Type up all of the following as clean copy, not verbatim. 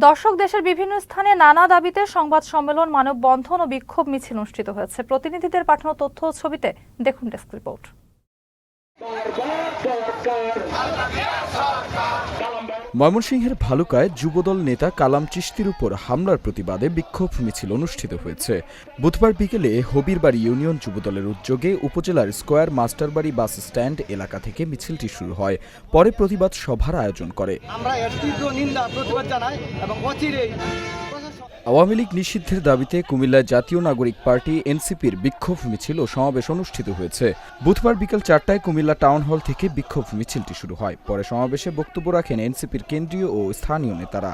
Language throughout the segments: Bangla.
দর্শক, দেশের বিভিন্ন স্থানে নানা দাবিতে সংবাদ সম্মেলন, মানববন্ধন ও বিক্ষোভ মিছিল অনুষ্ঠিত হয়েছে। প্রতিনিধিদের পাঠানো তথ্য ও ছবিতে দেখুন ডেস্ক রিপোর্ট। ময়মনসিংহের ভালুকায় যুবদল নেতা কালাম চিশতির উপর হামলার প্রতিবাদে বিক্ষোভ মিছিল অনুষ্ঠিত হয়েছে। বুধবার বিকেলে হবিরবাড়ি ইউনিয়ন যুবদলের উদ্যোগে উপজেলার স্কয়ার মাস্টারবাড়ি বাস স্ট্যান্ড এলাকা থেকে মিছিলটি শুরু হয়। পরে প্রতিবাদ সভার আয়োজন করে। আওয়ামী লীগ নিষিদ্ধের দাবিতে কুমিল্লায় জাতীয় নাগরিক পার্টি এনসিপির বিক্ষোভ মিছিল ও সমাবেশ অনুষ্ঠিত হয়েছে। বুধবার বিকেল 4টায় কুমিল্লা টাউন হল থেকে বিক্ষোভ মিছিলটি শুরু হয়। পরে সমাবেশে বক্তব্য রাখেন এনসিপির কেন্দ্রীয় ও স্থানীয় নেতারা।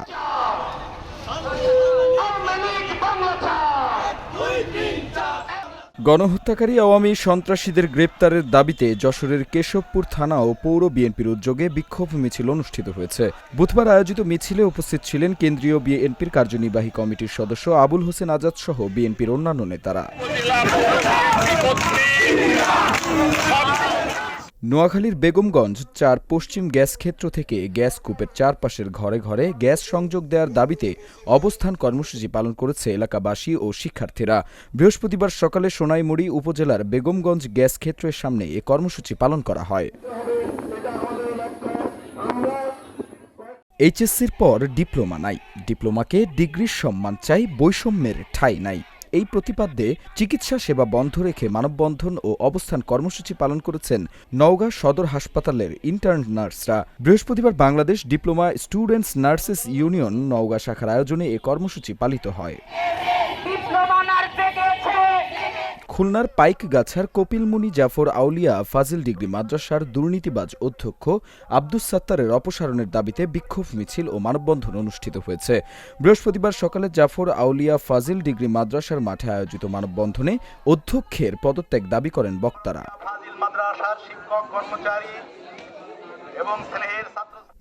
গণহত্যাকারী আওয়ামী সন্ত্রাসীদের গ্রেপ্তারের দাবিতে যশোরের কেশবপুর থানা ও পৌর বিএনপির উদ্যোগে বিক্ষোভ মিছিল অনুষ্ঠিত হয়েছে। বুধবার আয়োজিত মিছিলে উপস্থিত ছিলেন কেন্দ্রীয় বিএনপির কার্যনির্বাহী কমিটির সদস্য আবুল হোসেন আজাদ সহ বিএনপির অন্যান্য নেতারা। নোয়াখালীর বেগমগঞ্জ 4 পশ্চিম গ্যাস ক্ষেত্র থেকে গ্যাস কূপের চারপাশের ঘরে ঘরে গ্যাস সংযোগ দেওয়ার দাবিতে অবস্থান কর্মসূচি পালন করেছে এলাকাবাসী ও শিক্ষার্থীরা। বৃহস্পতিবার সকালে সোনাইমুড়ি উপজেলার বেগমগঞ্জ গ্যাস ক্ষেত্রের সামনে এ কর্মসূচি পালন করা হয়। এইচএসসির পর ডিপ্লোমা নাই, ডিপ্লোমাকে ডিগ্রির সম্মান চাই, বৈষম্যের ঠাঁই নাই। এই প্রতিপাদ্যে চিকিৎসা সেবা বন্ধ রেখে মানববন্ধন ও অবস্থান কর্মসূচি পালন করেছেন নওগাঁ সদর হাসপাতালের ইন্টার্ন নার্সরা। বৃহস্পতিবার Bangladesh diploma students nurses union Naogaon শাখার আয়োজনে এ কর্মসূচি পালিত হয়। খুলনার পাইকগাছার কপিলমুনি জাফর আউলিয়া ফাজিল ডিগ্রি মাদ্রাসার দুর্নীতিবাজ অধ্যক্ষ আব্দুস সাত্তারের অপসারণের দাবিতে বিক্ষোভ মিছিল ও মানববন্ধন অনুষ্ঠিত হয়েছে। বৃহস্পতিবার সকালে জাফর আউলিয়া ফাজিল ডিগ্রি মাদ্রাসার মাঠে আয়োজিত মানববন্ধনে অধ্যক্ষের পদত্যাগ দাবি করেন বক্তারা।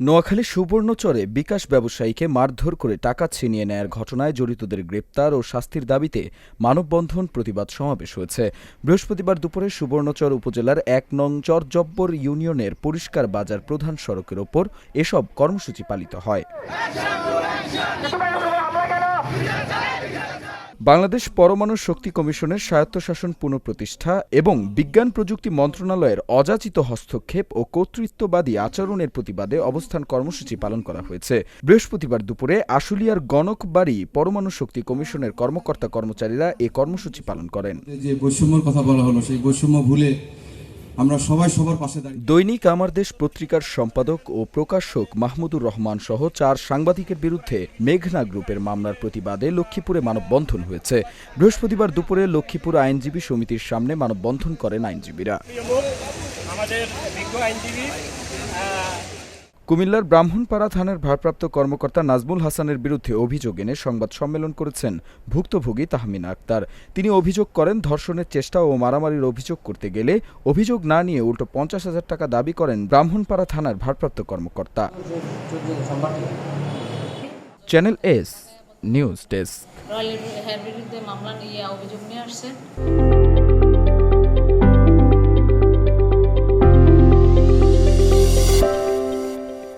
নোয়াখালী সুবর্ণচরে বিকাশ ব্যবসায়ীকে মারধর করে টাকা ছিনিয়ে নেয়ার ঘটনায় জড়িতদের গ্রেপ্তার ও শাস্তির দাবিতে মানববন্ধন প্রতিবাদ সমাবেশ হয়েছে। বৃহস্পতিবার দুপুরে সুবর্ণচর উপজেলার 1 নং চরজব্বর ইউনিয়নের পরিষ্কার বাজার প্রধান সড়কের ওপর এসব কর্মসূচি পালিত হয়। বাংলাদেশ পরমাণু শক্তি কমিশনের স্বায়ত্তশাসন পুনঃপ্রতিষ্ঠা এবং বিজ্ঞান প্রযুক্তি মন্ত্রণালয়ের অযাচিত হস্তক্ষেপ ও কর্তৃত্ববাদী আচরণের প্রতিবাদে অবস্থান কর্মসূচি পালন করা হয়েছে। বৃহস্পতিবার দুপুরে আশুলিয়ার গণকবাড়ি পরমাণু শক্তি কমিশনের কর্মকর্তা কর্মচারীরা এ কর্মসূচি পালন করেন। যে বৈষম্যের কথা বলা হলো, সেই বৈষম্য ভুলে আমরা সবাই সবার পাশে দাঁড়িয়ে। দৈনিক আমার দেশ পত্রিকার সম্পাদক ও প্রকাশক মাহমুদুর রহমান সহ 4 সাংবাদিকের বিরুদ্ধে মেঘনা গ্রুপের মামলার প্রতিবাদে লক্ষ্মীপুরে মানববন্ধন হয়েছে। বৃহস্পতিবার দুপুরে লক্ষ্মীপুর আইনজীবী সমিতির সামনে মানববন্ধন করেন আইনজীবীরা। কুমিল্লার ব্রাহ্মণপাড়া থানার ভারপ্রাপ্ত কর্মকর্তা নাজমুল হাসানের বিরুদ্ধে অভিযোগ এনে সংবাদ সম্মেলন করেছেন ভুক্তভোগী তাহমিনা আক্তার। তিনি অভিযোগ করেন, ধর্ষণের চেষ্টা ও মারামারির অভিযোগ করতে গেলে অভিযোগ না নিয়ে উল্টো 50,000 টাকা দাবি করেন ব্রাহ্মণপাড়া থানার ভারপ্রাপ্ত কর্মকর্তা। Channel S news desk.